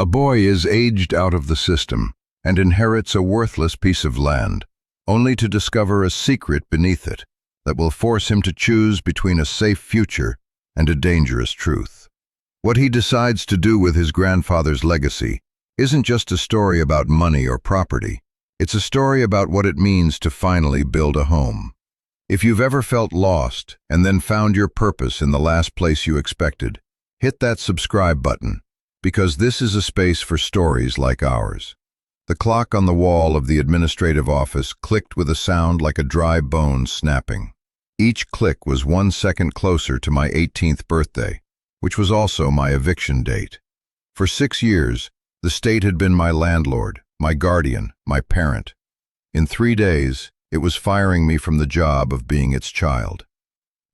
A boy is aged out of the system and inherits a worthless piece of land, only to discover a secret beneath it that will force him to choose between a safe future and a dangerous truth. What he decides to do with his grandfather's legacy isn't just a story about money or property. It's a story about what it means to finally build a home. If you've ever felt lost and then found your purpose in the last place you expected, hit that subscribe button, because this is a space for stories like ours. The clock on the wall of the administrative office clicked with a sound like a dry bone snapping. Each click was 1 second closer to my 18th birthday, which was also my eviction date. For 6 years, the state had been my landlord, my guardian, my parent. In 3 days, it was firing me from the job of being its child.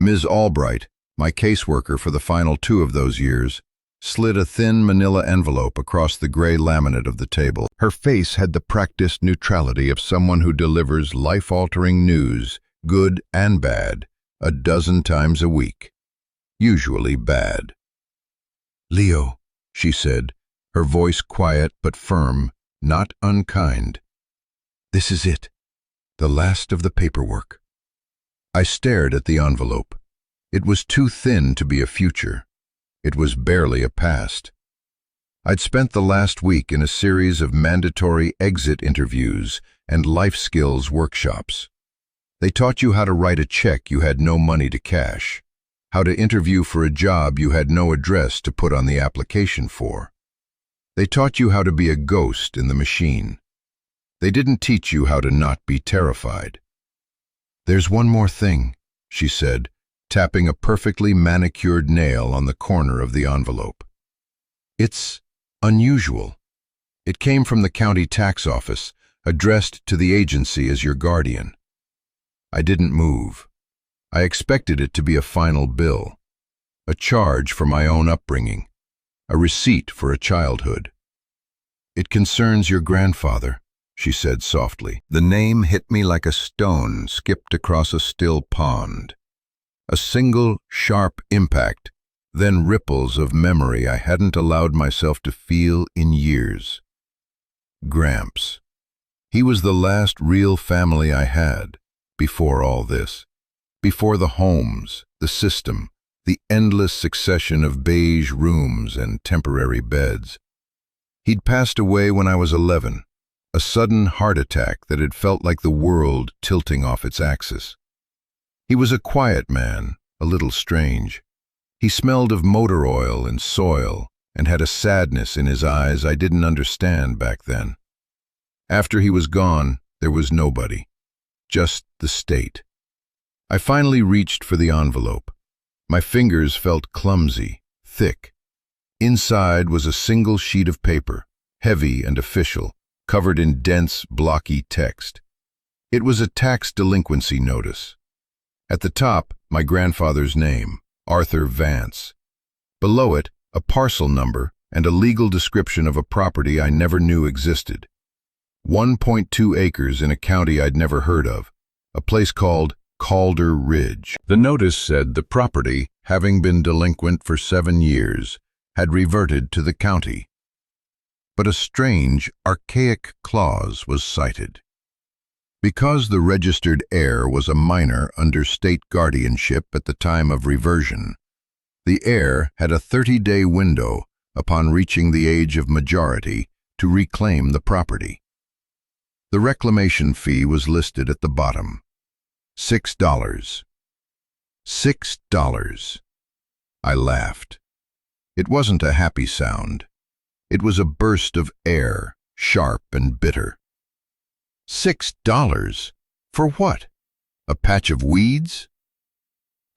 Ms. Albright, my caseworker for the final 2 of those years, slid a thin manila envelope across the gray laminate of the table. Her face had the practiced neutrality of someone who delivers life-altering news, good and bad, a dozen times a week. Usually bad. "Leo," she said, her voice quiet but firm, not unkind. "This is it, the last of the paperwork." I stared at the envelope. It was too thin to be a future. It was barely a past. I'd spent the last week in a series of mandatory exit interviews and life skills workshops. They taught you how to write a check you had no money to cash, how to interview for a job you had no address to put on the application for. They taught you how to be a ghost in the machine. They didn't teach you how to not be terrified. "There's one more thing," she said, tapping a perfectly manicured nail on the corner of the envelope. "It's unusual. It came from the county tax office, addressed to the agency as your guardian." I didn't move. I expected it to be a final bill, a charge for my own upbringing, a receipt for a childhood. "It concerns your grandfather," she said softly. The name hit me like a stone skipped across a still pond. A single, sharp impact, then ripples of memory I hadn't allowed myself to feel in years. Gramps. He was the last real family I had, before all this. Before the homes, the system, the endless succession of beige rooms and temporary beds. He'd passed away when I was 11, a sudden heart attack that had felt like the world tilting off its axis. He was a quiet man, a little strange. He smelled of motor oil and soil and had a sadness in his eyes I didn't understand back then. After he was gone, there was nobody, just the state. I finally reached for the envelope. My fingers felt clumsy, thick. Inside was a single sheet of paper, heavy and official, covered in dense, blocky text. It was a tax delinquency notice. At the top, my grandfather's name, Arthur Vance. Below it, a parcel number and a legal description of a property I never knew existed. 1.2 acres in a county I'd never heard of, a place called Calder Ridge. The notice said the property, having been delinquent for 7 years, had reverted to the county. But a strange, archaic clause was cited. Because the registered heir was a minor under state guardianship at the time of reversion, the heir had a 30-day window upon reaching the age of majority to reclaim the property. The reclamation fee was listed at the bottom. $6. $6. I laughed. It wasn't a happy sound. It was a burst of air, sharp and bitter. $6? For what? A patch of weeds?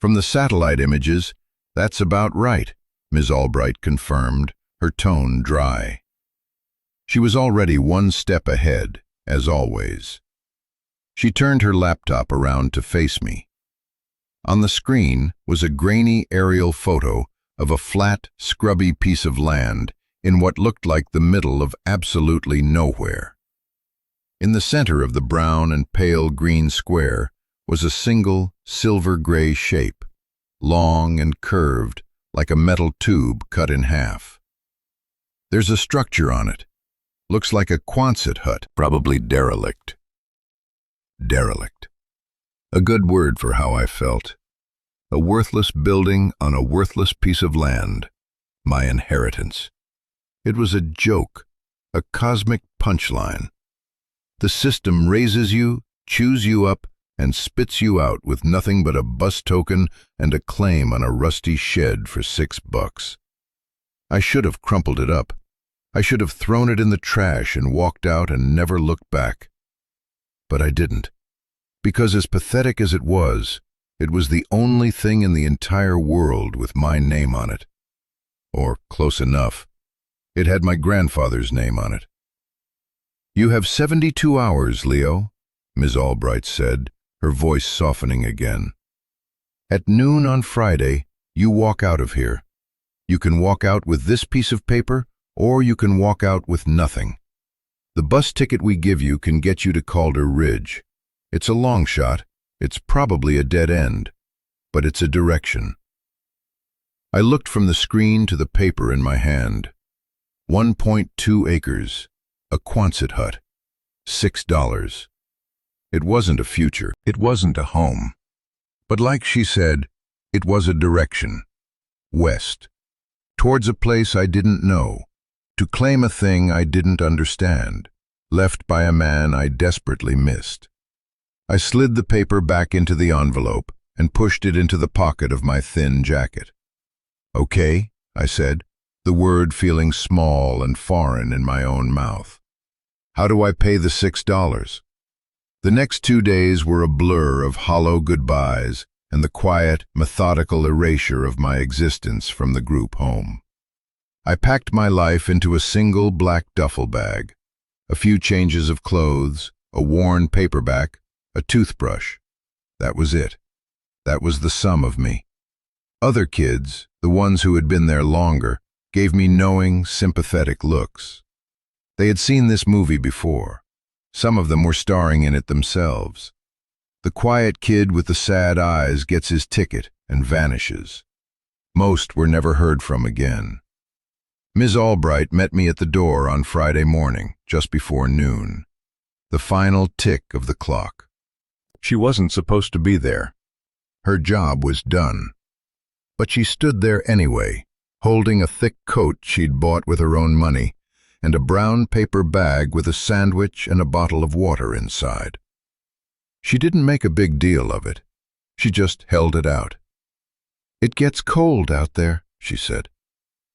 From the satellite images, that's about right, Ms. Albright confirmed, her tone dry. She was already 1 step ahead, as always. She turned her laptop around to face me. On the screen was a grainy aerial photo of a flat, scrubby piece of land in what looked like the middle of absolutely nowhere. In the center of the brown and pale green square was a single silver-gray shape, long and curved like a metal tube cut in half. There's a structure on it. Looks like a Quonset hut, probably derelict. Derelict. A good word for how I felt. A worthless building on a worthless piece of land. My inheritance. It was a joke, a cosmic punchline. The system raises you, chews you up, and spits you out with nothing but a bus token and a claim on a rusty shed for $6. I should have crumpled it up. I should have thrown it in the trash and walked out and never looked back. But I didn't. Because as pathetic as it was the only thing in the entire world with my name on it. Or close enough. It had my grandfather's name on it. "You have 72 hours, Leo," Ms. Albright said, her voice softening again. "At noon on Friday, you walk out of here. You can walk out with this piece of paper, or you can walk out with nothing. The bus ticket we give you can get you to Calder Ridge. It's a long shot. It's probably a dead end, but it's a direction." I looked from the screen to the paper in my hand. 1.2 acres, a Quonset hut, $6. It wasn't a future, it wasn't a home. But like she said, it was a direction. West. Towards a place I didn't know. To claim a thing I didn't understand. Left by a man I desperately missed. I slid the paper back into the envelope and pushed it into the pocket of my thin jacket. "Okay," I said, the word feeling small and foreign in my own mouth. "How do I pay the $6? The next 2 days were a blur of hollow goodbyes and the quiet, methodical erasure of my existence from the group home. I packed my life into a single black duffel bag, a few changes of clothes, a worn paperback, a toothbrush. That was it. That was the sum of me. Other kids, the ones who had been there longer, gave me knowing, sympathetic looks. They had seen this movie before. Some of them were starring in it themselves. The quiet kid with the sad eyes gets his ticket and vanishes. Most were never heard from again. Ms. Albright met me at the door on Friday morning, just before noon. The final tick of the clock. She wasn't supposed to be there. Her job was done. But she stood there anyway, holding a thick coat she'd bought with her own money, and a brown paper bag with a sandwich and a bottle of water inside. She didn't make a big deal of it. She just held it out. "It gets cold out there," she said.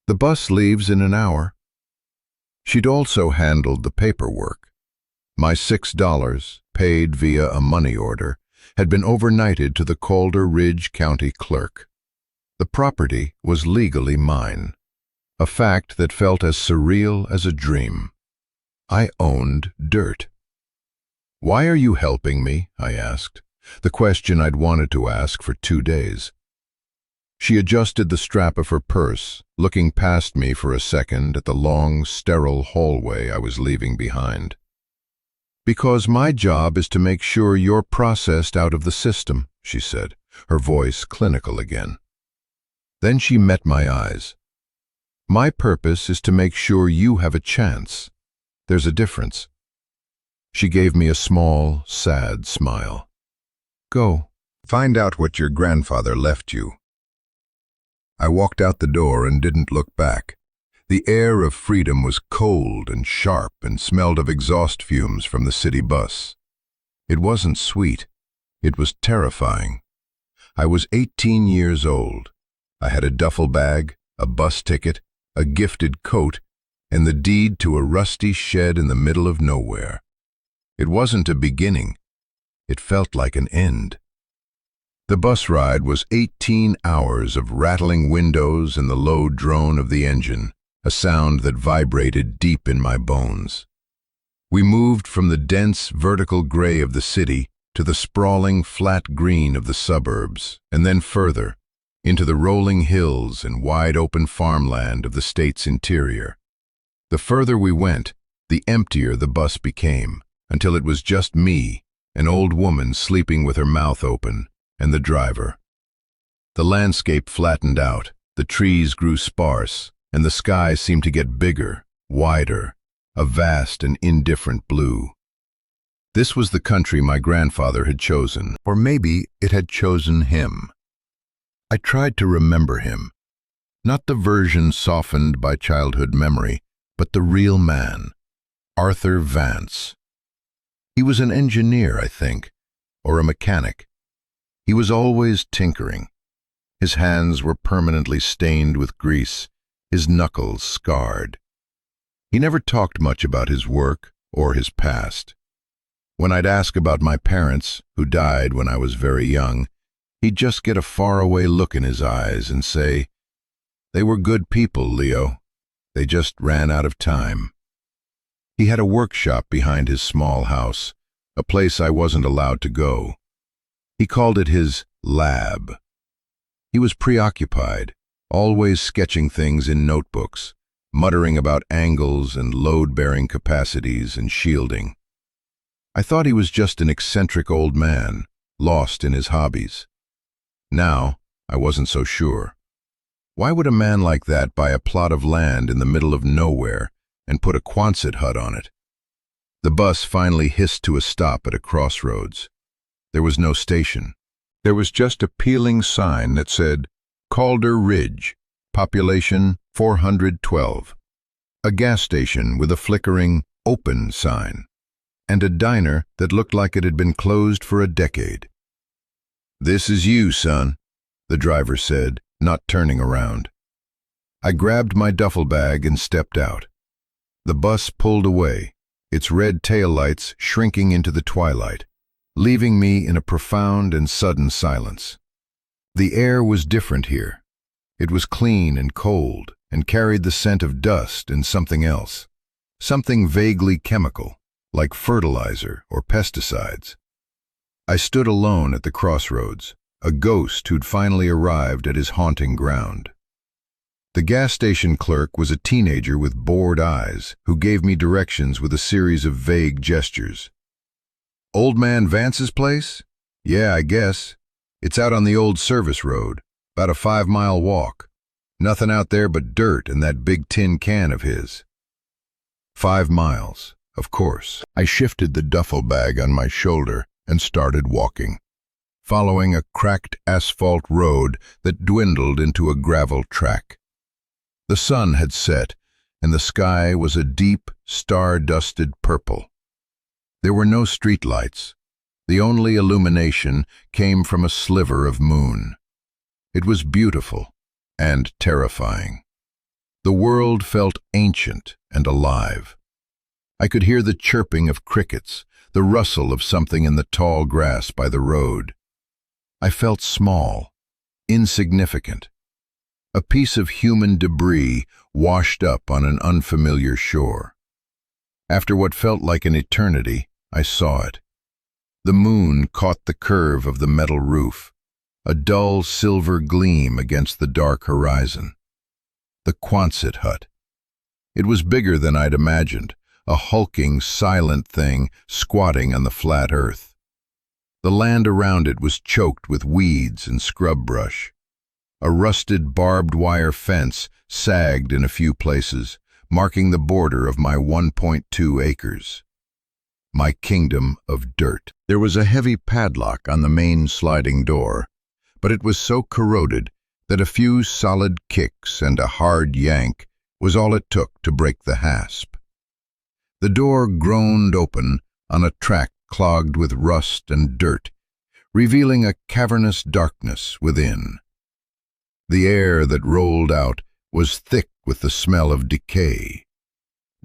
"The bus leaves in an hour." She'd also handled the paperwork. My $6, paid via a money order, had been overnighted to the Calder Ridge County clerk. The property was legally mine, a fact that felt as surreal as a dream. I owned dirt. "Why are you helping me?" I asked, the question I'd wanted to ask for 2 days. She adjusted the strap of her purse, looking past me for a second at the long, sterile hallway I was leaving behind. "Because my job is to make sure you're processed out of the system," she said, her voice clinical again. Then she met my eyes. "My purpose is to make sure you have a chance. There's a difference." She gave me a small, sad smile. "Go. Find out what your grandfather left you." I walked out the door and didn't look back. The air of freedom was cold and sharp and smelled of exhaust fumes from the city bus. It wasn't sweet. It was terrifying. I was 18 years old. I had a duffel bag, a bus ticket, a gifted coat, and the deed to a rusty shed in the middle of nowhere. It wasn't a beginning. It felt like an end. The bus ride was 18 hours of rattling windows and the low drone of the engine, a sound that vibrated deep in my bones. We moved from the dense, vertical gray of the city to the sprawling, flat green of the suburbs, and then further, into the rolling hills and wide-open farmland of the state's interior. The further we went, the emptier the bus became, until it was just me, an old woman sleeping with her mouth open, and the driver. The landscape flattened out, the trees grew sparse, and the sky seemed to get bigger, wider, a vast and indifferent blue. This was the country my grandfather had chosen, or maybe it had chosen him. I tried to remember him, not the version softened by childhood memory, but the real man, Arthur Vance. He was an engineer, I think, or a mechanic. He was always tinkering. His hands were permanently stained with grease, his knuckles scarred. He never talked much about his work or his past. When I'd ask about my parents, who died when I was very young, he'd just get a faraway look in his eyes and say, "They were good people, Leo. They just ran out of time." He had a workshop behind his small house, a place I wasn't allowed to go. He called it his lab. He was preoccupied, always sketching things in notebooks, muttering about angles and load-bearing capacities and shielding. I thought he was just an eccentric old man, lost in his hobbies. Now, I wasn't so sure. Why would a man like that buy a plot of land in the middle of nowhere and put a Quonset hut on it? The bus finally hissed to a stop at a crossroads. There was no station. There was just a peeling sign that said, Calder Ridge, population 412. A gas station with a flickering, open sign, and a diner that looked like it had been closed for a decade. "This is you, son," the driver said, not turning around. I grabbed my duffel bag and stepped out. The bus pulled away, its red taillights shrinking into the twilight, leaving me in a profound and sudden silence. The air was different here. It was clean and cold, and carried the scent of dust and something else, something vaguely chemical, like fertilizer or pesticides. I stood alone at the crossroads, a ghost who'd finally arrived at his haunting ground. The gas station clerk was a teenager with bored eyes who gave me directions with a series of vague gestures. "Old man Vance's place? Yeah, I guess. It's out on the old service road, about a 5-mile walk. Nothing out there but dirt and that big tin can of his." 5 miles, of course. I shifted the duffel bag on my shoulder and started walking, following a cracked asphalt road that dwindled into a gravel track. The sun had set, and the sky was a deep, star-dusted purple. There were no streetlights. The only illumination came from a sliver of moon. It was beautiful and terrifying. The world felt ancient and alive. I could hear the chirping of crickets, the rustle of something in the tall grass by the road. I felt small, insignificant, a piece of human debris washed up on an unfamiliar shore. After what felt like an eternity, I saw it. The moon caught the curve of the metal roof, a dull silver gleam against the dark horizon. The Quonset hut. It was bigger than I'd imagined, a hulking, silent thing squatting on the flat earth. The land around it was choked with weeds and scrub brush. A rusted barbed wire fence sagged in a few places, marking the border of my 1.2 acres. My kingdom of dirt. There was a heavy padlock on the main sliding door, but it was so corroded that a few solid kicks and a hard yank was all it took to break the hasp. The door groaned open on a track clogged with rust and dirt, revealing a cavernous darkness within. The air that rolled out was thick with the smell of decay,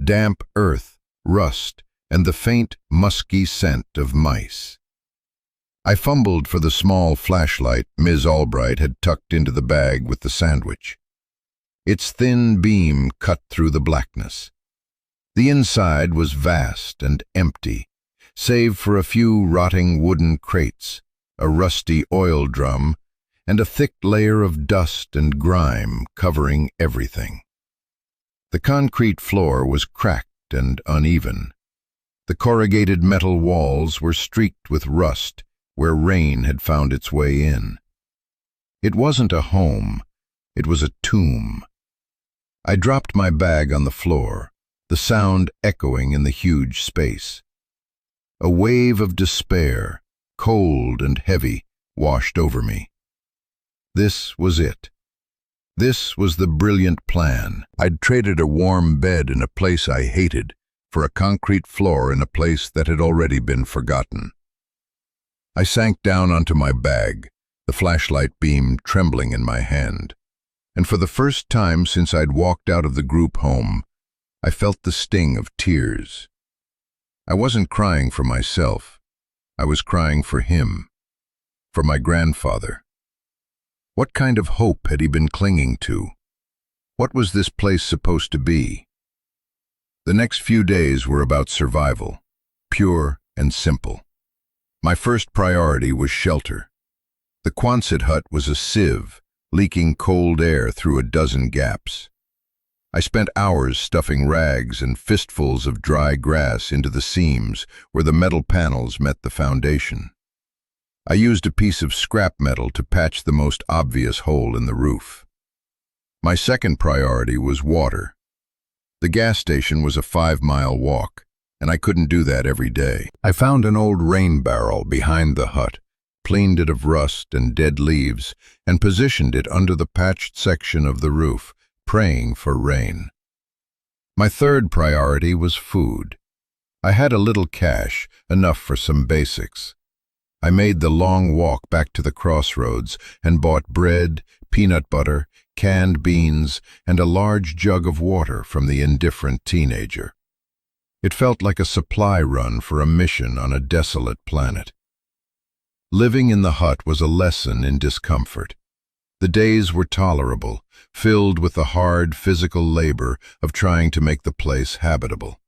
damp earth, rust, and the faint, musky scent of mice. I fumbled for the small flashlight Ms. Albright had tucked into the bag with the sandwich. Its thin beam cut through the blackness. The inside was vast and empty, save for a few rotting wooden crates, a rusty oil drum, and a thick layer of dust and grime covering everything. The concrete floor was cracked and uneven. The corrugated metal walls were streaked with rust where rain had found its way in. It wasn't a home, it was a tomb. I dropped my bag on the floor, the sound echoing in the huge space. A wave of despair, cold and heavy, washed over me. This was it. This was the brilliant plan. I'd traded a warm bed in a place I hated for a concrete floor in a place that had already been forgotten. I sank down onto my bag, the flashlight beam trembling in my hand. And for the first time since I'd walked out of the group home, I felt the sting of tears. I wasn't crying for myself. I was crying for him, for my grandfather. What kind of hope had he been clinging to? What was this place supposed to be? The next few days were about survival, pure and simple. My first priority was shelter. The Quonset hut was a sieve, leaking cold air through a dozen gaps. I spent hours stuffing rags and fistfuls of dry grass into the seams where the metal panels met the foundation. I used a piece of scrap metal to patch the most obvious hole in the roof. My second priority was water. The gas station was a 5-mile walk, and I couldn't do that every day. I found an old rain barrel behind the hut, cleaned it of rust and dead leaves, and positioned it under the patched section of the roof, praying for rain. My third priority was food. I had a little cash, enough for some basics. I made the long walk back to the crossroads and bought bread, peanut butter, canned beans, and a large jug of water from the indifferent teenager. It felt like a supply run for a mission on a desolate planet. Living in the hut was a lesson in discomfort. The days were tolerable, filled with the hard physical labor of trying to make the place habitable.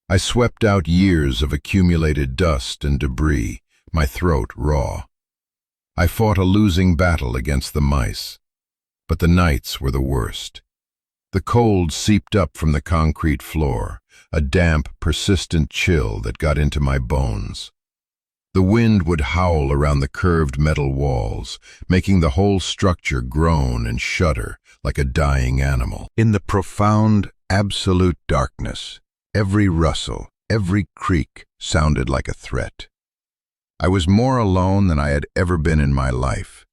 I swept out years of accumulated dust and debris, my throat raw. I fought a losing battle against the mice, but the nights were the worst. The cold seeped up from the concrete floor, a damp, persistent chill that got into my bones. The wind would howl around the curved metal walls, making the whole structure groan and shudder like a dying animal. In the profound, absolute darkness, every rustle, every creak sounded like a threat. I was more alone than I had ever been in my life.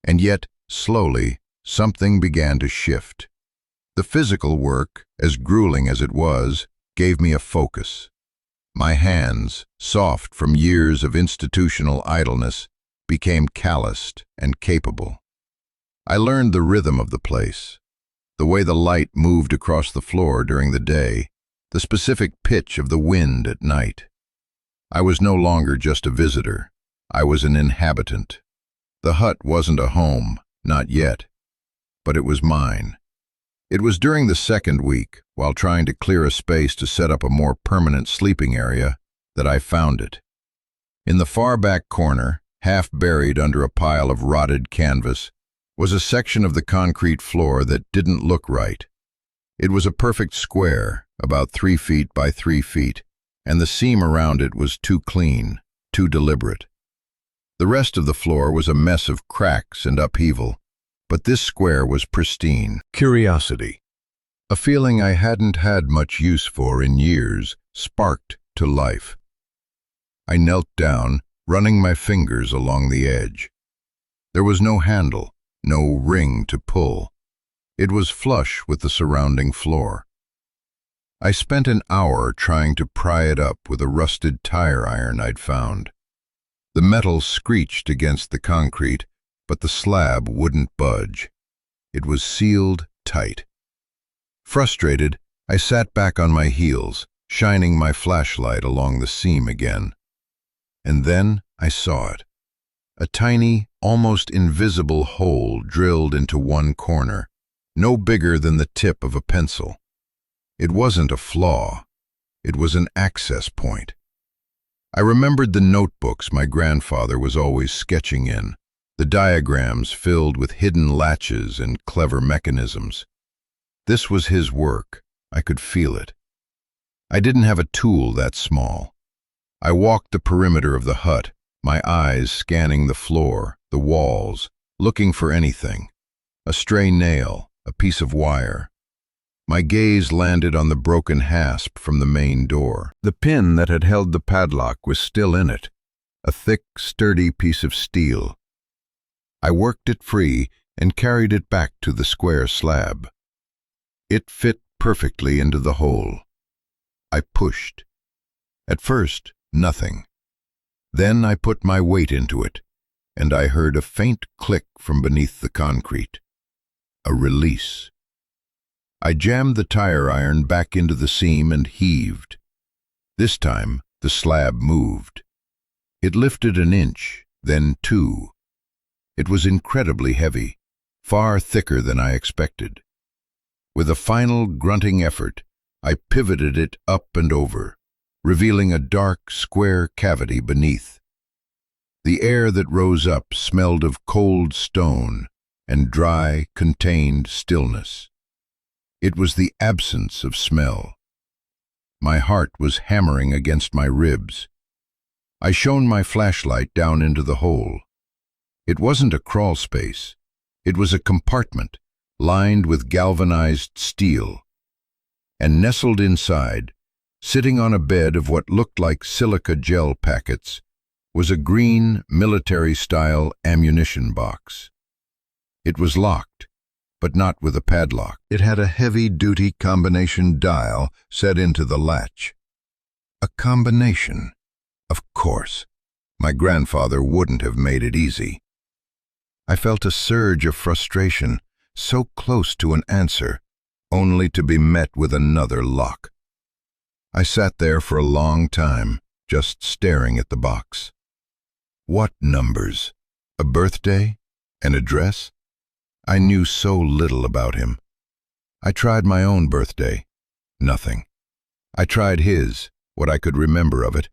And yet, slowly, something began to shift. The physical work, as grueling as it was, gave me a focus. My hands, soft from years of institutional idleness, became calloused and capable. I learned the rhythm of the place, the way the light moved across the floor during the day, the specific pitch of the wind at night. I was no longer just a visitor. I was an inhabitant. The hut wasn't a home, not yet, but it was mine. It was during the second week, while trying to clear a space to set up a more permanent sleeping area, that I found it. In the far back corner, half buried under a pile of rotted canvas, was a section of the concrete floor that didn't look right. It was a perfect square, about 3 feet by 3 feet, and the seam around it was too clean, too deliberate. The rest of the floor was a mess of cracks and upheaval, but this square was pristine. Curiosity, a feeling I hadn't had much use for in years, sparked to life. I knelt down, running my fingers along the edge. There was no handle, no ring to pull. It was flush with the surrounding floor. I spent an hour trying to pry it up with a rusted tire iron I'd found. The metal screeched against the concrete, but the slab wouldn't budge. It was sealed tight. Frustrated, I sat back on my heels, shining my flashlight along the seam again. And then I saw it. A tiny, almost invisible hole drilled into one corner, no bigger than the tip of a pencil. It wasn't a flaw. It was an access point. I remembered the notebooks my grandfather was always sketching in, the diagrams filled with hidden latches and clever mechanisms. This was his work. I could feel it. I didn't have a tool that small. I walked the perimeter of the hut, my eyes scanning the floor, the walls, looking for anything. A stray nail, a piece of wire. My gaze landed on the broken hasp from the main door. The pin that had held the padlock was still in it, a thick, sturdy piece of steel. I worked it free and carried it back to the square slab. It fit perfectly into the hole. I pushed. At first, nothing. Then I put my weight into it, and I heard a faint click from beneath the concrete. A release. I jammed the tire iron back into the seam and heaved. This time, the slab moved. It lifted an inch, then 2. It was incredibly heavy, far thicker than I expected. With a final grunting effort, I pivoted it up and over, revealing a dark, square cavity beneath. The air that rose up smelled of cold stone and dry, contained stillness. It was the absence of smell. My heart was hammering against my ribs. I shone my flashlight down into the hole. It wasn't a crawl space. It was a compartment lined with galvanized steel. And nestled inside, sitting on a bed of what looked like silica gel packets, was a green, military-style ammunition box. It was locked, but not with a padlock. It had a heavy-duty combination dial set into the latch. A combination. Of course. My grandfather wouldn't have made it easy. I felt a surge of frustration, so close to an answer, only to be met with another lock. I sat there for a long time, just staring at the box. What numbers? A birthday? An address? I knew so little about him. I tried my own birthday. Nothing. I tried his, what I could remember of it.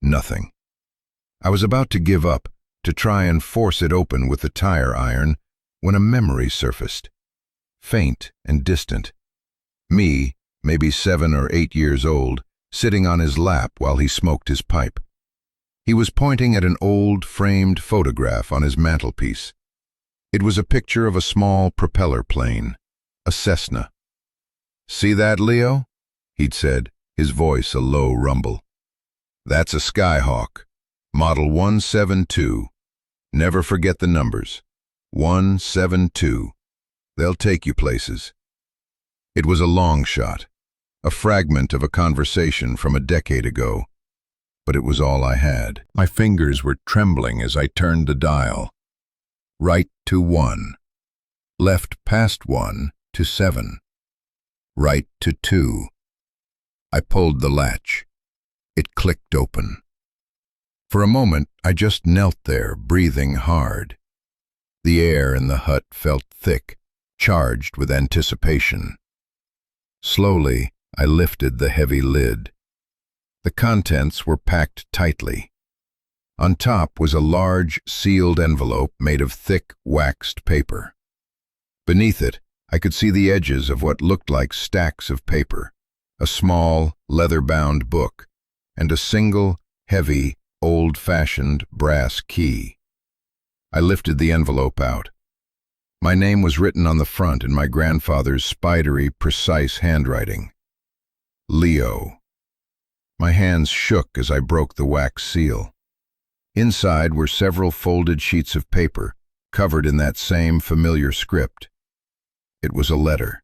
Nothing. I was about to give up, to try and force it open with the tire iron, when a memory surfaced. Faint and distant. Me, maybe 7 or 8 years old, sitting on his lap while he smoked his pipe. He was pointing at an old, framed photograph on his mantelpiece. It was a picture of a small propeller plane, a Cessna. "See that, Leo?" he'd said, his voice a low rumble. "That's a Skyhawk, model 172. Never forget the numbers. 172. They'll take you places." It was a long shot, a fragment of a conversation from a decade ago, but it was all I had. My fingers were trembling as I turned the dial. Right to 1. Left past 1 to 7. Right to 2. I pulled the latch. It clicked open. For a moment, I just knelt there, breathing hard. The air in the hut felt thick, charged with anticipation. Slowly, I lifted the heavy lid. The contents were packed tightly. On top was a large, sealed envelope made of thick, waxed paper. Beneath it, I could see the edges of what looked like stacks of paper, a small, leather-bound book, and a single, heavy, old-fashioned brass key. I lifted the envelope out. My name was written on the front in my grandfather's spidery, precise handwriting. Leo. My hands shook as I broke the wax seal. Inside were several folded sheets of paper, covered in that same familiar script. It was a letter.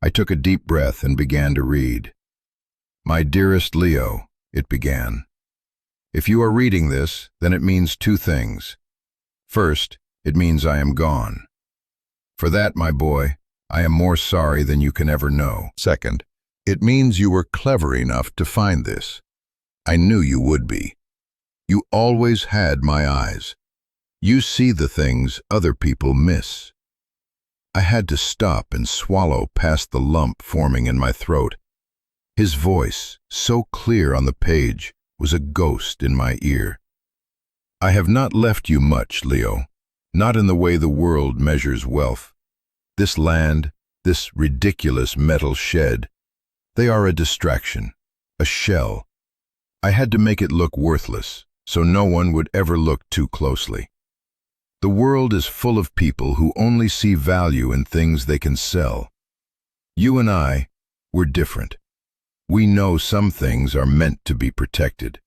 I took a deep breath and began to read. "My dearest Leo," it began. "If you are reading this, then it means 2 things. First, it means I am gone. For that, my boy, I am more sorry than you can ever know. Second, it means you were clever enough to find this. I knew you would be. You always had my eyes. You see the things other people miss." I had to stop and swallow past the lump forming in my throat. His voice, so clear on the page, was a ghost in my ear. "I have not left you much, Leo, not in the way the world measures wealth. This land, this ridiculous metal shed, they are a distraction, a shell. I had to make it look worthless, so no one would ever look too closely. The world is full of people who only see value in things they can sell. You and I, we're different. We know some things are meant to be protected.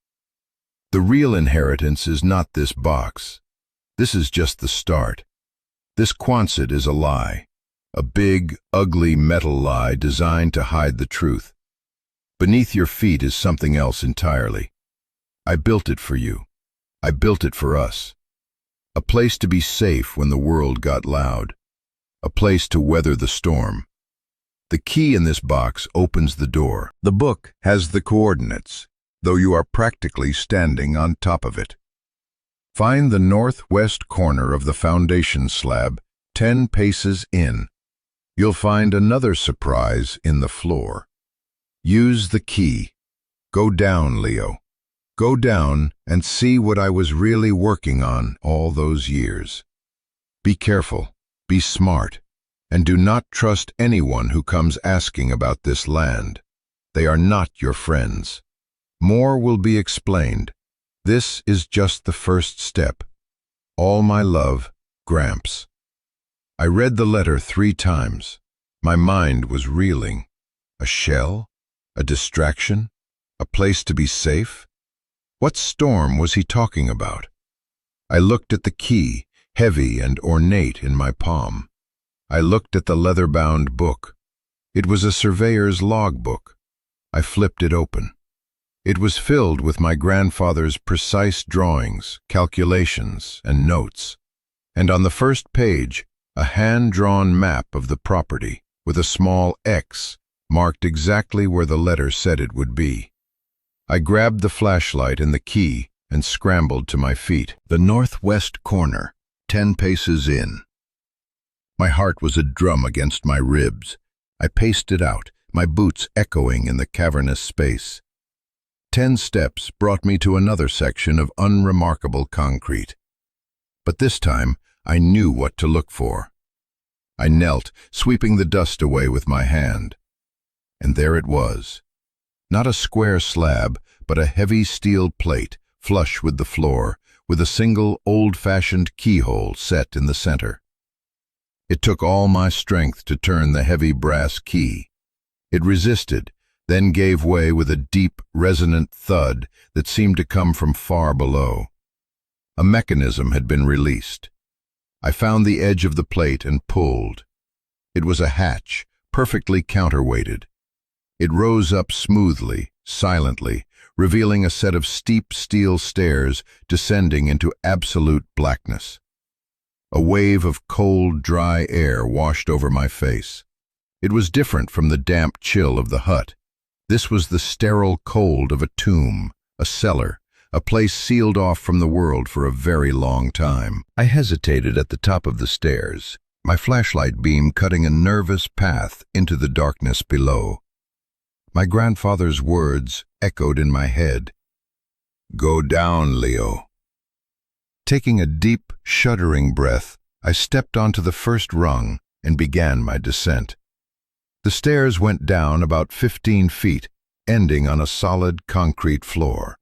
The real inheritance is not this box. This is just the start. This Quonset is a lie. A big, ugly metal lie designed to hide the truth. Beneath your feet is something else entirely. I built it for you. I built it for us. A place to be safe when the world got loud. A place to weather the storm. The key in this box opens the door. The book has the coordinates, though you are practically standing on top of it. Find the northwest corner of the foundation slab 10 paces in. You'll find another surprise in the floor. Use the key. Go down, Leo. Go down and see what I was really working on all those years. Be careful, be smart, and do not trust anyone who comes asking about this land. They are not your friends. More will be explained. This is just the first step. All my love, Gramps. I read the letter 3 times. My mind was reeling. A shell? A distraction? A place to be safe? What storm was he talking about? I looked at the key, heavy and ornate in my palm. I looked at the leather-bound book. It was a surveyor's logbook. I flipped it open. It was filled with my grandfather's precise drawings, calculations, and notes. And on the first page, a hand-drawn map of the property with a small X marked exactly where the letter said it would be. I grabbed the flashlight and the key and scrambled to my feet. The northwest corner, 10 paces in. My heart was a drum against my ribs. I paced it out, my boots echoing in the cavernous space. 10 steps brought me to another section of unremarkable concrete. But this time, I knew what to look for. I knelt, sweeping the dust away with my hand. And there it was. Not a square slab, but a heavy steel plate, flush with the floor, with a single old-fashioned keyhole set in the center. It took all my strength to turn the heavy brass key. It resisted, then gave way with a deep, resonant thud that seemed to come from far below. A mechanism had been released. I found the edge of the plate and pulled. It was a hatch, perfectly counterweighted. It rose up smoothly, silently, revealing a set of steep steel stairs descending into absolute blackness. A wave of cold, dry air washed over my face. It was different from the damp chill of the hut. This was the sterile cold of a tomb, a cellar, a place sealed off from the world for a very long time. I hesitated at the top of the stairs, my flashlight beam cutting a nervous path into the darkness below. My grandfather's words echoed in my head. "Go down, Leo." Taking a deep, shuddering breath, I stepped onto the first rung and began my descent. The stairs went down about 15 feet, ending on a solid concrete floor.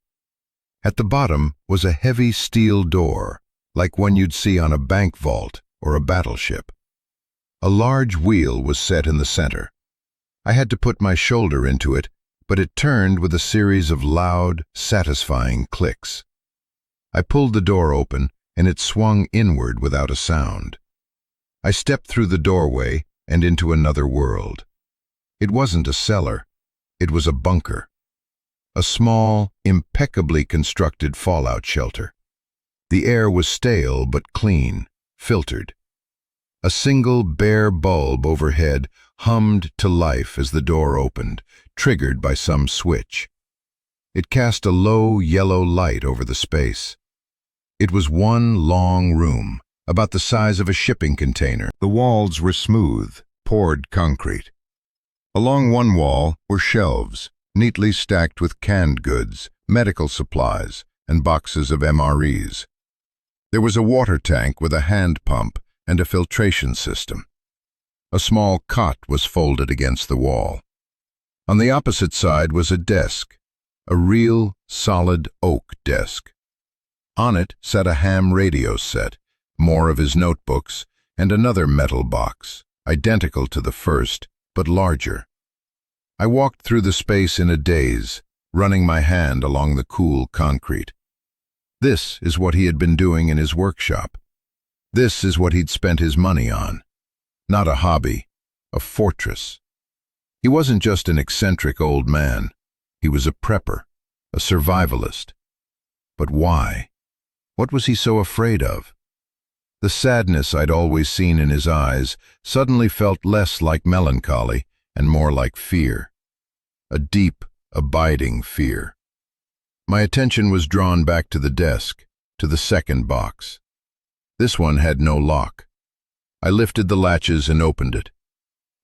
At the bottom was a heavy steel door, like one you'd see on a bank vault or a battleship. A large wheel was set in the center. I had to put my shoulder into it, but it turned with a series of loud, satisfying clicks. I pulled the door open, and it swung inward without a sound. I stepped through the doorway and into another world. It wasn't a cellar, it was a bunker. A small, impeccably constructed fallout shelter. The air was stale but clean, filtered. A single bare bulb overhead hummed to life as the door opened, triggered by some switch. It cast a low yellow light over the space. It was one long room, about the size of a shipping container. The walls were smooth, poured concrete. Along one wall were shelves, neatly stacked with canned goods, medical supplies, and boxes of MREs. There was a water tank with a hand pump and a filtration system. A small cot was folded against the wall. On the opposite side was a desk, a real, solid oak desk. On it sat a ham radio set, more of his notebooks, and another metal box, identical to the first, but larger. I walked through the space in a daze, running my hand along the cool concrete. This is what he had been doing in his workshop. This is what he'd spent his money on. Not a hobby, a fortress. He wasn't just an eccentric old man. He was a prepper, a survivalist. But why? What was he so afraid of? The sadness I'd always seen in his eyes suddenly felt less like melancholy and more like fear. A deep, abiding fear. My attention was drawn back to the desk, to the second box. This one had no lock. I lifted the latches and opened it.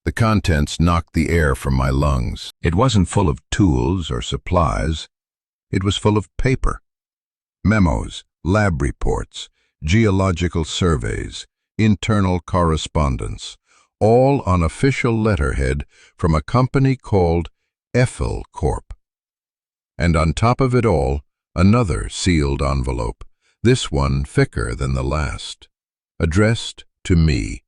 The contents knocked the air from my lungs. It wasn't full of tools or supplies. It was full of paper. Memos, lab reports, geological surveys, internal correspondence, all on official letterhead from a company called Ethel Corp. And on top of it all, another sealed envelope, this one thicker than the last, addressed to me.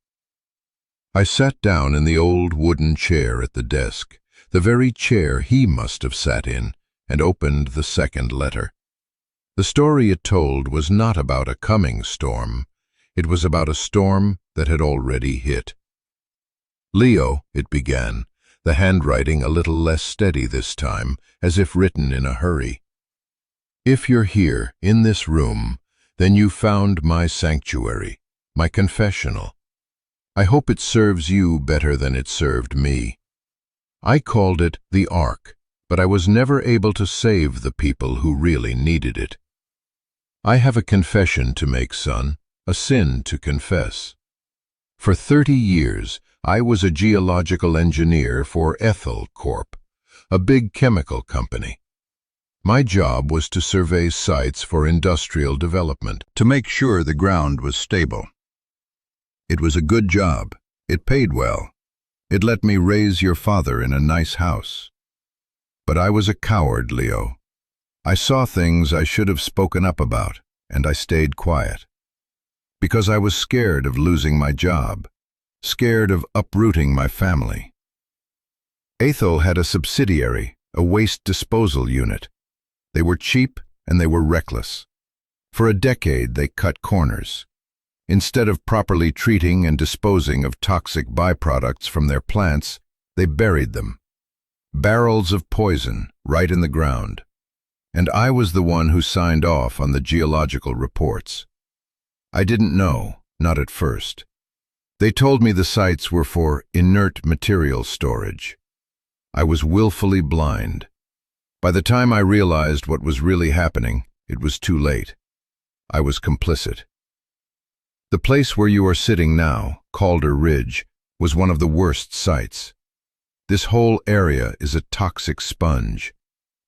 I sat down in the old wooden chair at the desk, the very chair he must have sat in, and opened the second letter. The story it told was not about a coming storm. It was about a storm that had already hit. Leo, it began, the handwriting a little less steady this time, as if written in a hurry. If you're here, in this room, then you found my sanctuary, my confessional. I hope it serves you better than it served me. I called it the Ark, but I was never able to save the people who really needed it. I have a confession to make, son, a sin to confess. For 30 years, I was a geological engineer for Ethel Corp., a big chemical company. My job was to survey sites for industrial development, to make sure the ground was stable. It was a good job. It paid well. It let me raise your father in a nice house. But I was a coward, Leo. I saw things I should have spoken up about, and I stayed quiet. Because I was scared of losing my job, scared of uprooting my family. Ethel had a subsidiary, a waste disposal unit. They were cheap and they were reckless. For a decade they cut corners. Instead of properly treating and disposing of toxic byproducts from their plants, they buried them. Barrels of poison right in the ground. And I was the one who signed off on the geological reports. I didn't know, not at first. They told me the sites were for inert material storage. I was willfully blind. By the time I realized what was really happening, it was too late. I was complicit. The place where you are sitting now, Calder Ridge, was one of the worst sites. This whole area is a toxic sponge.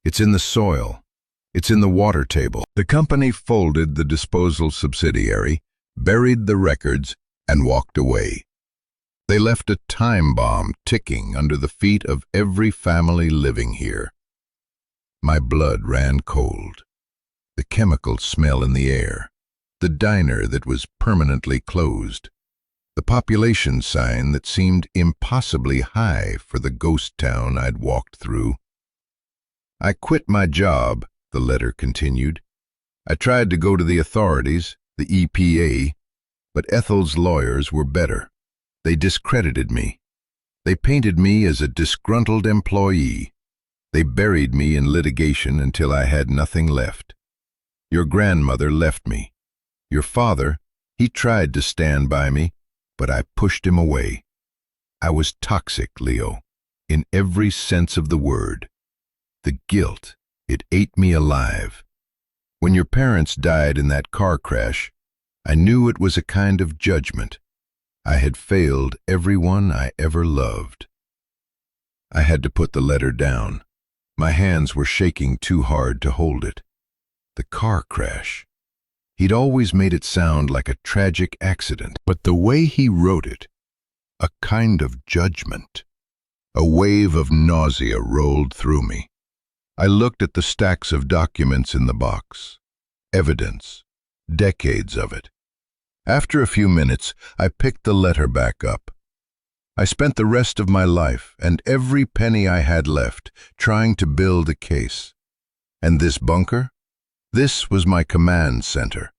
It's in the soil. It's in the water table. The company folded the disposal subsidiary, buried the records, and walked away. They left a time bomb ticking under the feet of every family living here. My blood ran cold. The chemical smell in the air. The diner that was permanently closed. The population sign that seemed impossibly high for the ghost town I'd walked through. I quit my job, the letter continued. I tried to go to the authorities, the EPA, but Ethel's lawyers were better. They discredited me. They painted me as a disgruntled employee. They buried me in litigation until I had nothing left. Your grandmother left me. Your father, he tried to stand by me, but I pushed him away. I was toxic, Leo, in every sense of the word. The guilt, it ate me alive. When your parents died in that car crash, I knew it was a kind of judgment. I had failed everyone I ever loved. I had to put the letter down. My hands were shaking too hard to hold it. The car crash. He'd always made it sound like a tragic accident, but the way he wrote it, a kind of judgment. A wave of nausea rolled through me. I looked at the stacks of documents in the box. Evidence. Decades of it. After a few minutes, I picked the letter back up. I spent the rest of my life and every penny I had left trying to build a case. And this bunker? This was my command center.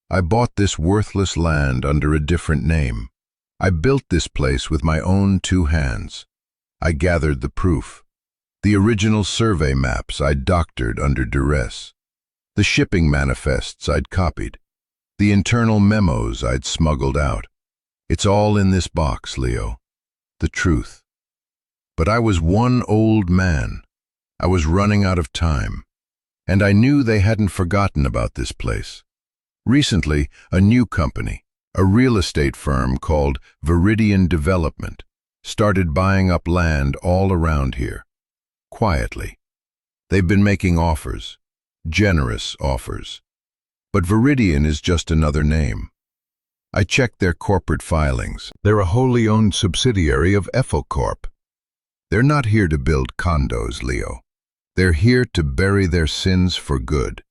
I bought this worthless land under a different name. I built this place with my own 2 hands. I gathered the proof. The original survey maps I'd doctored under duress. The shipping manifests I'd copied. The internal memos I'd smuggled out. It's all in this box, Leo. The truth. But I was one old man. I was running out of time. And I knew they hadn't forgotten about this place. Recently, a new company, a real estate firm called Viridian Development, started buying up land all around here. Quietly. They've been making offers. Generous offers. But Viridian is just another name. I checked their corporate filings. They're a wholly owned subsidiary of Corp. They're not here to build condos, Leo. They're here to bury their sins for good,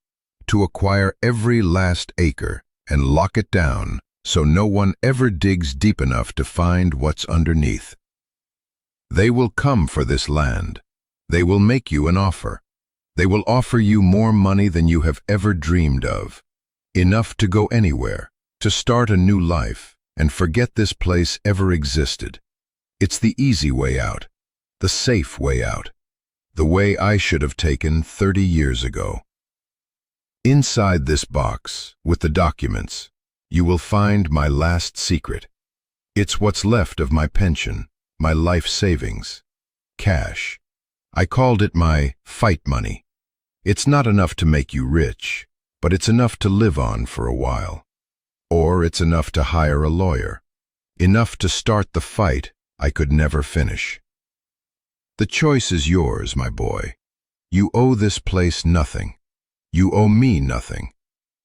to acquire every last acre and lock it down so no one ever digs deep enough to find what's underneath. They will come for this land. They will make you an offer. They will offer you more money than you have ever dreamed of. Enough to go anywhere, to start a new life, and forget this place ever existed. It's the easy way out, the safe way out, the way I should have taken 30 years ago. Inside this box, with the documents, you will find my last secret. It's what's left of my pension, my life savings, cash. I called it my fight money. It's not enough to make you rich, but it's enough to live on for a while. Or it's enough to hire a lawyer. Enough to start the fight I could never finish. The choice is yours, my boy. You owe this place nothing. You owe me nothing.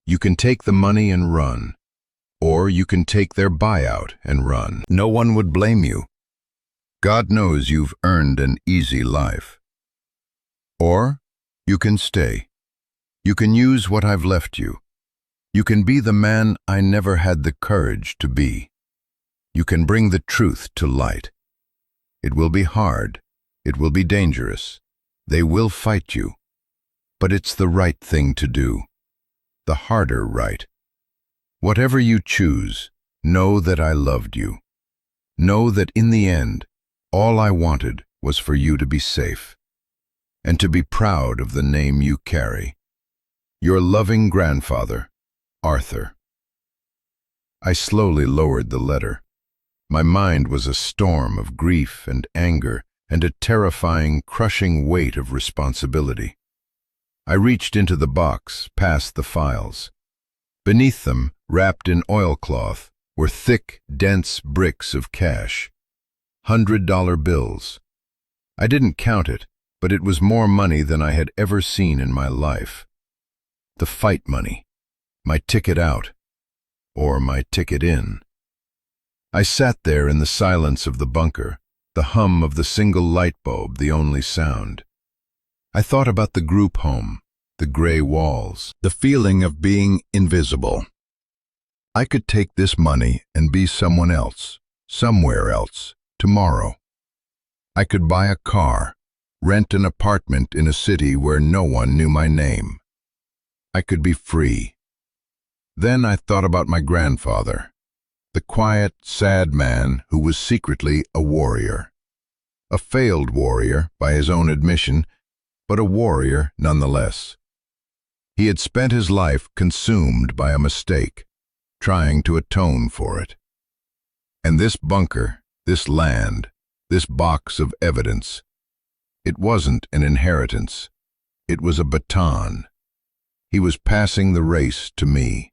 You can take the money and run. Or you can take their buyout and run. No one would blame you. God knows you've earned an easy life. Or you can stay. You can use what I've left you. You can be the man I never had the courage to be. You can bring the truth to light. It will be hard. It will be dangerous. They will fight you. But it's the right thing to do. The harder right. Whatever you choose, know that I loved you. Know that in the end, all I wanted was for you to be safe. And to be proud of the name you carry. Your loving grandfather, Arthur. I slowly lowered the letter. My mind was a storm of grief and anger and a terrifying, crushing weight of responsibility. I reached into the box, past the files. Beneath them, wrapped in oilcloth, were thick, dense bricks of cash. $100 bills. I didn't count it, but it was more money than I had ever seen in my life. The fight money. My ticket out. Or my ticket in. I sat there in the silence of the bunker, the hum of the single light bulb the only sound. I thought about the group home, the gray walls, the feeling of being invisible. I could take this money and be someone else, somewhere else, tomorrow. I could buy a car, rent an apartment in a city where no one knew my name. I could be free. Then I thought about my grandfather, the quiet, sad man who was secretly a warrior. A failed warrior, by his own admission, but a warrior nonetheless. He had spent his life consumed by a mistake, trying to atone for it. And this bunker, this land, this box of evidence, it wasn't an inheritance. It was a baton. He was passing the race to me.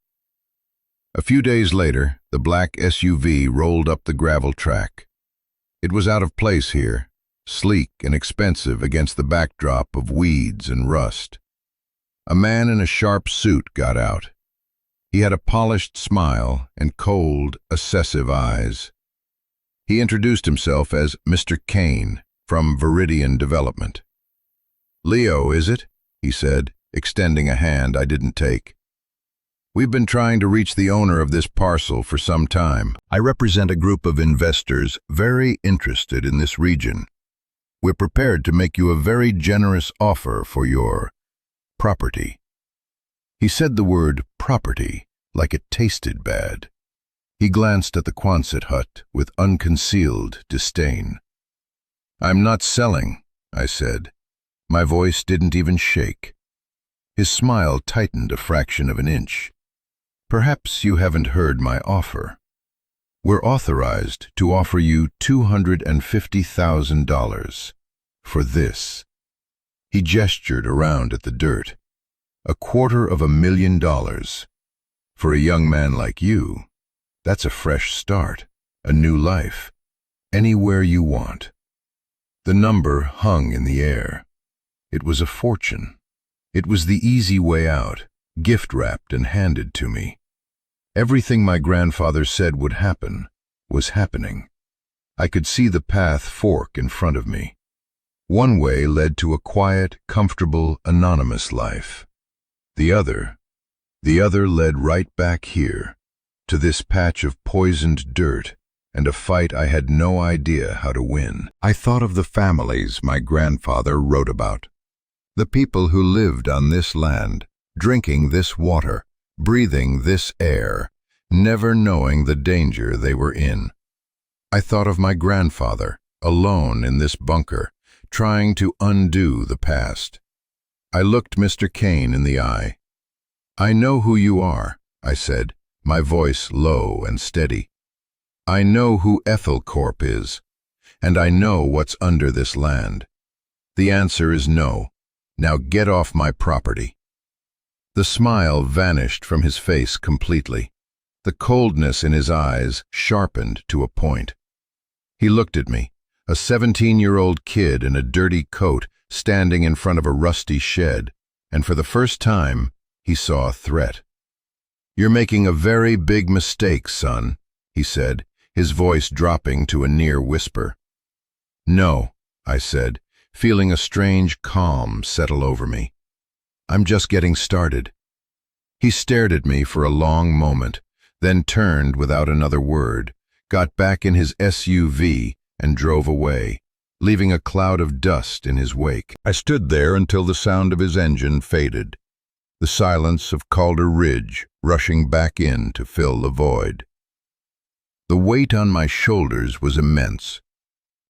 A few days later, the black SUV rolled up the gravel track. It was out of place here, sleek and expensive against the backdrop of weeds and rust. A man in a sharp suit got out. He had a polished smile and cold, assessive eyes. He introduced himself as Mr. Kane from Viridian Development. "Leo, is it?" he said, extending a hand I didn't take. We've been trying to reach the owner of this parcel for some time. I represent a group of investors very interested in this region. We're prepared to make you a very generous offer for your property." He said the word property like it tasted bad. He glanced at the Quonset hut with unconcealed disdain. "I'm not selling," I said. My voice didn't even shake. His smile tightened a fraction of an inch. "Perhaps you haven't heard my offer. We're authorized to offer you $250,000 for this." He gestured around at the dirt. $250,000. For a young man like you, that's a fresh start, a new life, anywhere you want. The number hung in the air. It was a fortune. It was the easy way out, gift-wrapped and handed to me. Everything my grandfather said would happen was happening. I could see the path fork in front of me. One way led to a quiet, comfortable, anonymous life. The other led right back here, to this patch of poisoned dirt and a fight I had no idea how to win. I thought of the families my grandfather wrote about, the people who lived on this land, drinking this water, breathing this air, never knowing the danger they were in. I thought of my grandfather, alone in this bunker, trying to undo the past. I looked Mr. Kane in the eye. "I know who you are," I said, my voice low and steady. "I know who Ethel Corp is, and I know what's under this land. The answer is no. Now get off my property." The smile vanished from his face completely. The coldness in his eyes sharpened to a point. He looked at me, a 17-year-old kid in a dirty coat standing in front of a rusty shed, and for the first time, he saw a threat. "You're making a very big mistake, son," he said, his voice dropping to a near whisper. "No," I said, feeling a strange calm settle over me. "I'm just getting started." He stared at me for a long moment, then turned without another word, got back in his SUV, and drove away, leaving a cloud of dust in his wake. I stood there until the sound of his engine faded, the silence of Calder Ridge rushing back in to fill the void. The weight on my shoulders was immense,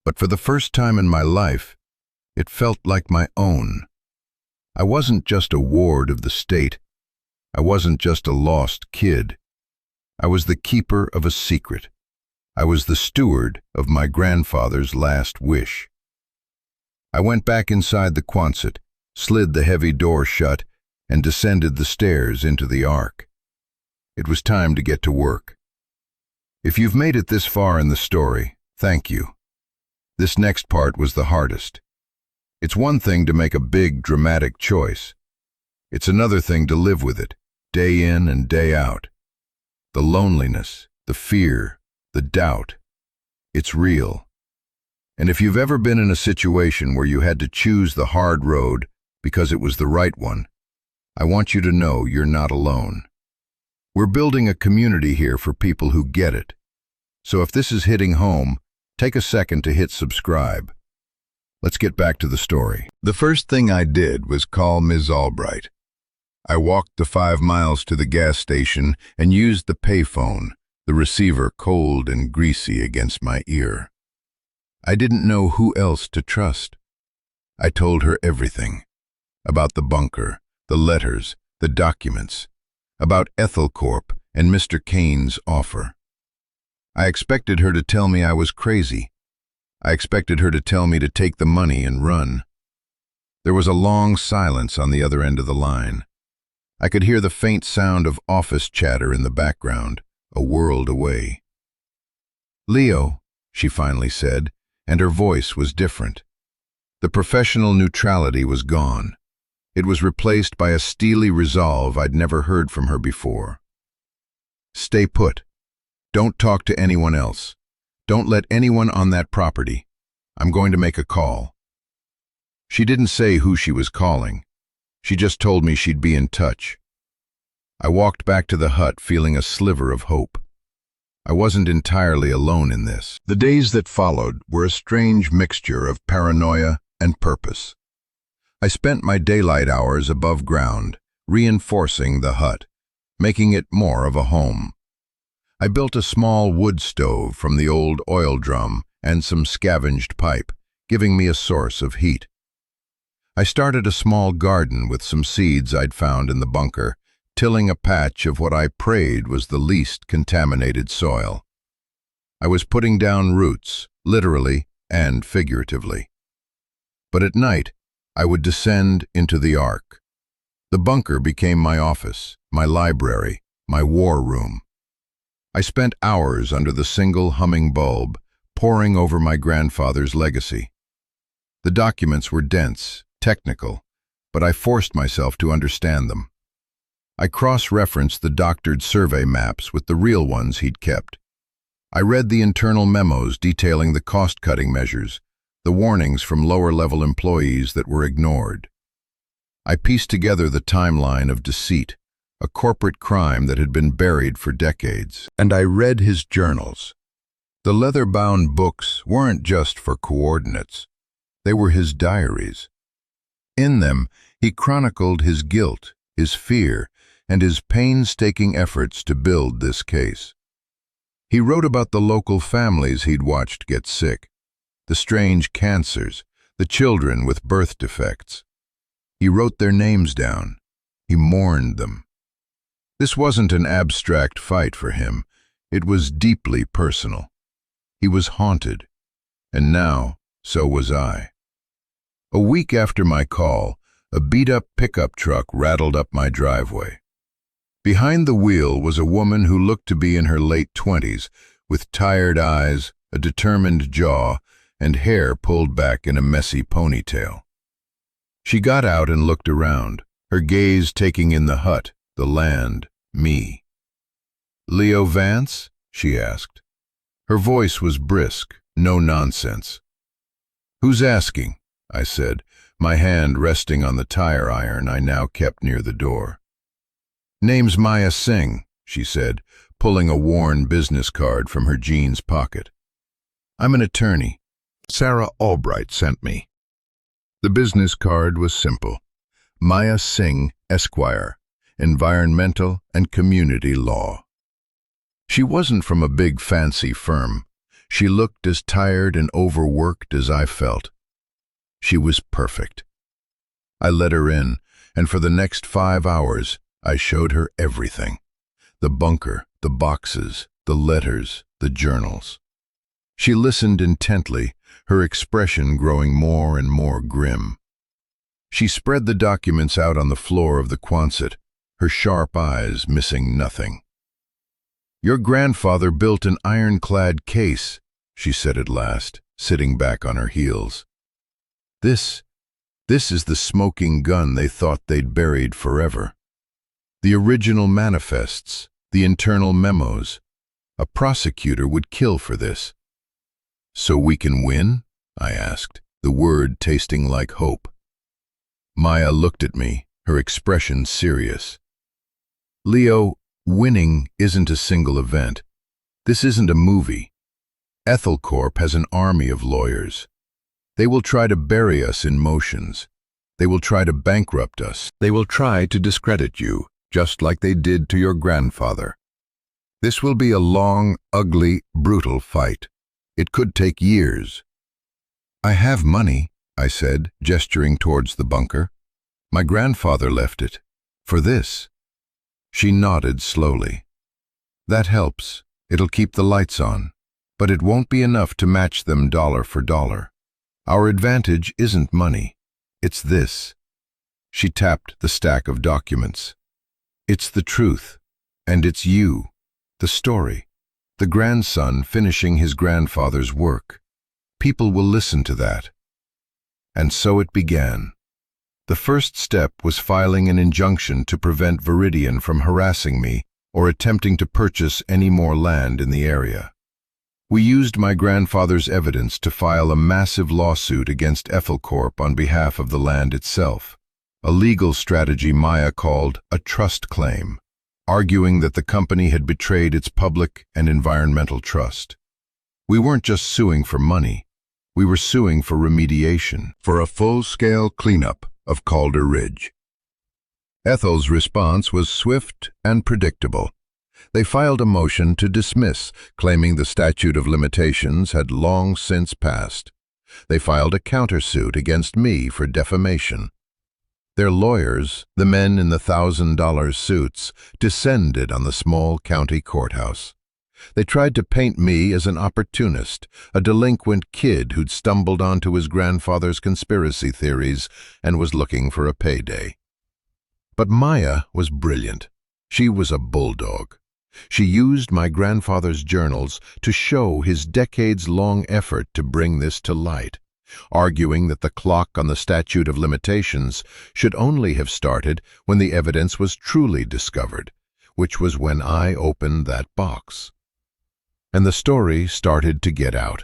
but for the first time in my life, it felt like my own. I wasn't just a ward of the state. I wasn't just a lost kid. I was the keeper of a secret. I was the steward of my grandfather's last wish. I went back inside the Quonset, slid the heavy door shut, and descended the stairs into the Ark. It was time to get to work. If you've made it this far in the story, thank you. This next part was the hardest. It's one thing to make a big, dramatic choice. It's another thing to live with it, day in and day out. The loneliness, the fear, the doubt. It's real. And if you've ever been in a situation where you had to choose the hard road because it was the right one, I want you to know you're not alone. We're building a community here for people who get it. So if this is hitting home, take a second to hit subscribe. Let's get back to the story. The first thing I did was call Ms. Albright. I walked the 5 miles to the gas station and used the payphone, the receiver cold and greasy against my ear. I didn't know who else to trust. I told her everything. About the bunker, the letters, the documents. About Ethel Corp and Mr. Kane's offer. I expected her to tell me I was crazy. I expected her to tell me to take the money and run. There was a long silence on the other end of the line. I could hear the faint sound of office chatter in the background, a world away. "Leo," she finally said, and her voice was different. The professional neutrality was gone. It was replaced by a steely resolve I'd never heard from her before. "Stay put. Don't talk to anyone else. Don't let anyone on that property. I'm going to make a call." She didn't say who she was calling. She just told me she'd be in touch. I walked back to the hut feeling a sliver of hope. I wasn't entirely alone in this. The days that followed were a strange mixture of paranoia and purpose. I spent my daylight hours above ground, reinforcing the hut, making it more of a home. I built a small wood stove from the old oil drum and some scavenged pipe, giving me a source of heat. I started a small garden with some seeds I'd found in the bunker, tilling a patch of what I prayed was the least contaminated soil. I was putting down roots, literally and figuratively. But at night, I would descend into the ark. The bunker became my office, my library, my war room. I spent hours under the single humming bulb, poring over my grandfather's legacy. The documents were dense, technical, but I forced myself to understand them. I cross-referenced the doctored survey maps with the real ones he'd kept. I read the internal memos detailing the cost-cutting measures, the warnings from lower-level employees that were ignored. I pieced together the timeline of deceit, a corporate crime that had been buried for decades, and I read his journals. The leather-bound books weren't just for coordinates. They were his diaries. In them, he chronicled his guilt, his fear, and his painstaking efforts to build this case. He wrote about the local families he'd watched get sick, the strange cancers, the children with birth defects. He wrote their names down. He mourned them. This wasn't an abstract fight for him. It was deeply personal. He was haunted, and now so was I. A week after my call, a beat-up pickup truck rattled up my driveway. Behind the wheel was a woman who looked to be in her late 20s, with tired eyes, a determined jaw, and hair pulled back in a messy ponytail. She got out and looked around, her gaze taking in the hut, the land, me. "Leo Vance?" she asked. Her voice was brisk, no nonsense. "Who's asking?" I said, my hand resting on the tire iron I now kept near the door. "Name's Maya Singh," she said, pulling a worn business card from her jeans pocket. "I'm an attorney. Sarah Albright sent me." The business card was simple. Maya Singh, Esquire, Environmental and Community Law. She wasn't from a big fancy firm. She looked as tired and overworked as I felt. She was perfect. I let her in, and for the next 5 hours, I showed her everything. The bunker, the boxes, the letters, the journals. She listened intently, her expression growing more and more grim. She spread the documents out on the floor of the Quonset, her sharp eyes missing nothing. "Your grandfather built an ironclad case," she said at last, sitting back on her heels. This is the smoking gun they thought they'd buried forever. The original manifests, the internal memos. A prosecutor would kill for this. "So we can win?" I asked, the word tasting like hope. Maya looked at me, her expression serious. "Leo, winning isn't a single event. This isn't a movie. Ethel Corp has an army of lawyers. They will try to bury us in motions. They will try to bankrupt us. They will try to discredit you, just like they did to your grandfather. This will be a long, ugly, brutal fight. It could take years." "I have money," I said, gesturing towards the bunker. "My grandfather left it. For this." She nodded slowly. "That helps. It'll keep the lights on. But it won't be enough to match them dollar for dollar. Our advantage isn't money. It's this." She tapped the stack of documents. "It's the truth. And it's you. The story. The grandson finishing his grandfather's work. People will listen to that." And so it began. The first step was filing an injunction to prevent Viridian from harassing me or attempting to purchase any more land in the area. We used my grandfather's evidence to file a massive lawsuit against Ethel Corp on behalf of the land itself, a legal strategy Maya called a trust claim. arguing that the company had betrayed its public and environmental trust. We weren't just suing for money. We were suing for remediation, for a full-scale cleanup of Calder Ridge. Ethel's response was swift and predictable. They filed a motion to dismiss, claiming the statute of limitations had long since passed. They filed a countersuit against me for defamation. Their lawyers, the men in the $1,000 suits, descended on the small county courthouse. They tried to paint me as an opportunist, a delinquent kid who'd stumbled onto his grandfather's conspiracy theories and was looking for a payday. But Maya was brilliant. She was a bulldog. She used my grandfather's journals to show his decades-long effort to bring this to light, arguing that the clock on the statute of limitations should only have started when the evidence was truly discovered, which was when I opened that box. And the story started to get out.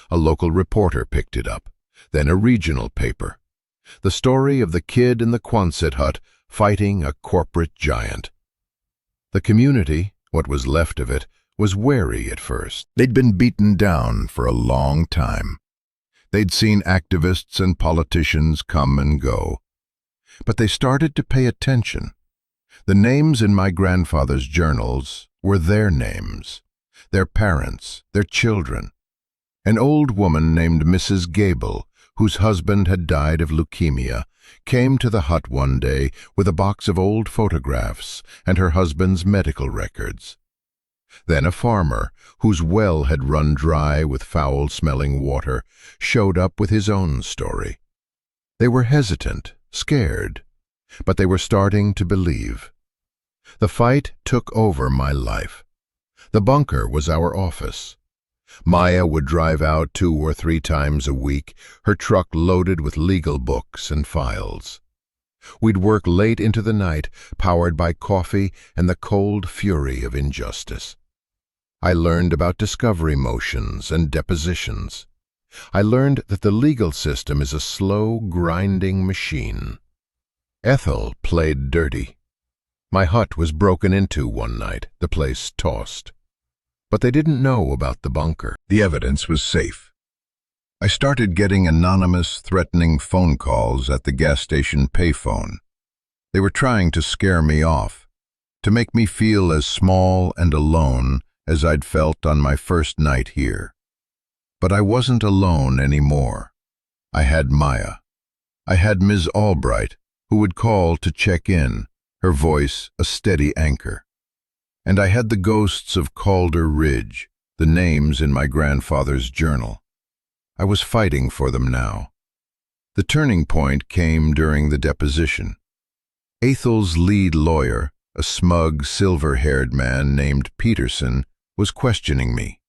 A local reporter picked it up, then a regional paper. The story of the kid in the Quonset hut fighting a corporate giant. The community, what was left of it, was wary at first. They'd been beaten down for a long time. They'd seen activists and politicians come and go. But they started to pay attention. The names in my grandfather's journals were their names, their parents, their children. An old woman named Mrs. Gable, whose husband had died of leukemia, came to the hut one day with a box of old photographs and her husband's medical records. Then a farmer, whose well had run dry with foul-smelling water, showed up with his own story. They were hesitant, scared, but they were starting to believe. The fight took over my life. The bunker was our office. Maya would drive out 2 or 3 times a week, her truck loaded with legal books and files. We'd work late into the night, powered by coffee and the cold fury of injustice. I learned about discovery motions and depositions. I learned that the legal system is a slow, grinding machine. Ethel played dirty. My hut was broken into one night, the place tossed. But they didn't know about the bunker. The evidence was safe. I started getting anonymous, threatening phone calls at the gas station payphone. They were trying to scare me off, to make me feel as small and alone as I'd felt on my first night here. But I wasn't alone anymore. I had Maya. I had Ms. Albright, who would call to check in, her voice a steady anchor. And I had the ghosts of Calder Ridge, the names in my grandfather's journal. I was fighting for them now. The turning point came during the deposition. Ethel's lead lawyer, a smug, silver-haired man named Peterson, was questioning me.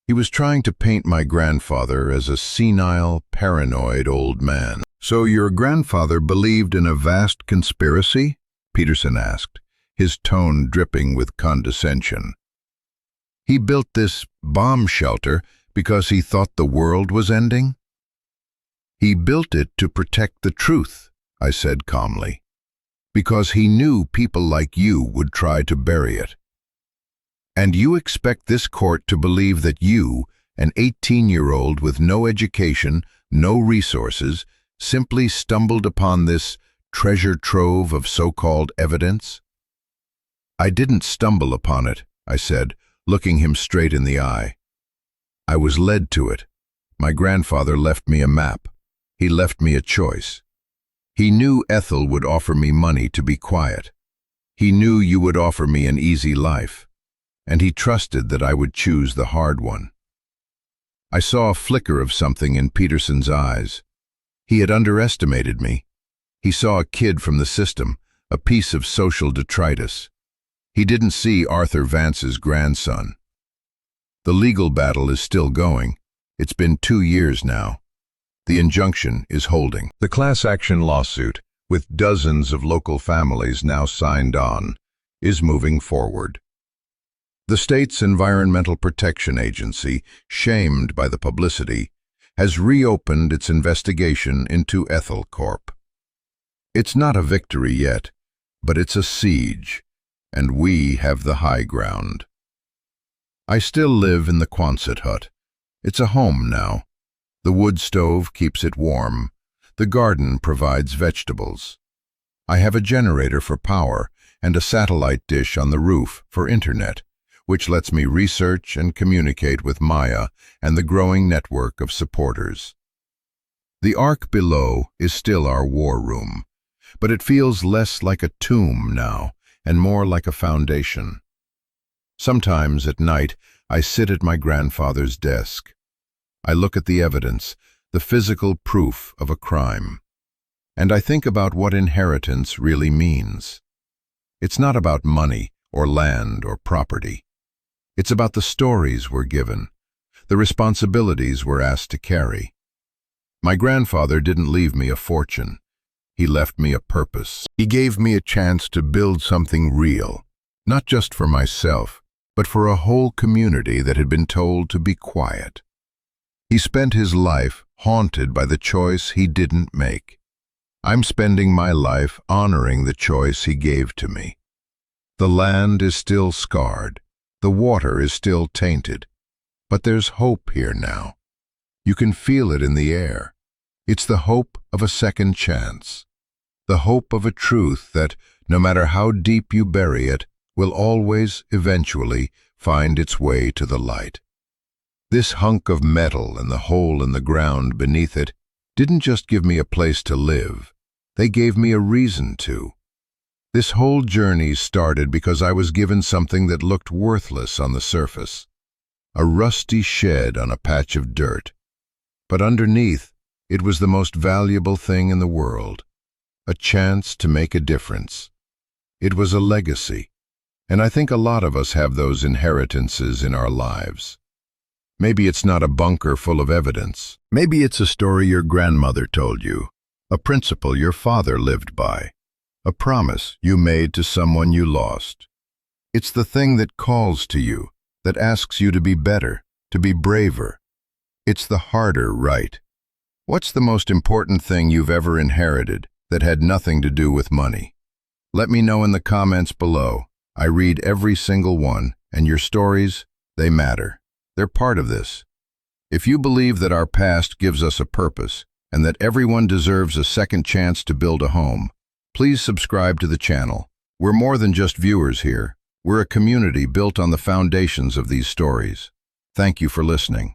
He was trying to paint my grandfather as a senile, paranoid old man. "So your grandfather believed in a vast conspiracy?" Peterson asked, his tone dripping with condescension. "He built this bomb shelter because he thought the world was ending?" "He built it to protect the truth," I said calmly, "because he knew people like you would try to bury it. And you expect this court to believe that you, an 18-year-old with no education, no resources, simply stumbled upon this treasure trove of so-called evidence?" "I didn't stumble upon it," I said, looking him straight in the eye. "I was led to it. My grandfather left me a map. He left me a choice. He knew Ethel would offer me money to be quiet. He knew you would offer me an easy life. And he trusted that I would choose the hard one." I saw a flicker of something in Peterson's eyes. He had underestimated me. He saw a kid from the system, a piece of social detritus. He didn't see Arthur Vance's grandson. The legal battle is still going. It's been 2 years now. The injunction is holding. The class action lawsuit, with dozens of local families now signed on, is moving forward. The state's Environmental Protection Agency, shamed by the publicity, has reopened its investigation into Ethel Corp. It's not a victory yet, but it's a siege, and we have the high ground. I still live in the Quonset hut. It's a home now. The wood stove keeps it warm. The garden provides vegetables. I have a generator for power and a satellite dish on the roof for internet, which lets me research and communicate with Maya and the growing network of supporters. The ark below is still our war room, but it feels less like a tomb now and more like a foundation. Sometimes at night, I sit at my grandfather's desk. I look at the evidence, the physical proof of a crime. And I think about what inheritance really means. It's not about money or land or property. It's about the stories we're given, the responsibilities we're asked to carry. My grandfather didn't leave me a fortune. He left me a purpose. He gave me a chance to build something real, not just for myself, but for a whole community that had been told to be quiet. He spent his life haunted by the choice he didn't make. I'm spending my life honoring the choice he gave to me. The land is still scarred. The water is still tainted. But there's hope here now. You can feel it in the air. It's the hope of a second chance. The hope of a truth that, no matter how deep you bury it, will always, eventually, find its way to the light. This hunk of metal and the hole in the ground beneath it didn't just give me a place to live. They gave me a reason to. This whole journey started because I was given something that looked worthless on the surface. A rusty shed on a patch of dirt. But underneath, it was the most valuable thing in the world. A chance to make a difference. It was a legacy. And I think a lot of us have those inheritances in our lives. Maybe it's not a bunker full of evidence. Maybe it's a story your grandmother told you, a principle your father lived by, a promise you made to someone you lost. It's the thing that calls to you, that asks you to be better, to be braver. It's the harder right. What's the most important thing you've ever inherited that had nothing to do with money? Let me know in the comments below. I read every single one, and your stories, they matter. They're part of this. If you believe that our past gives us a purpose, and that everyone deserves a second chance to build a home, please subscribe to the channel. We're more than just viewers here. We're a community built on the foundations of these stories. Thank you for listening.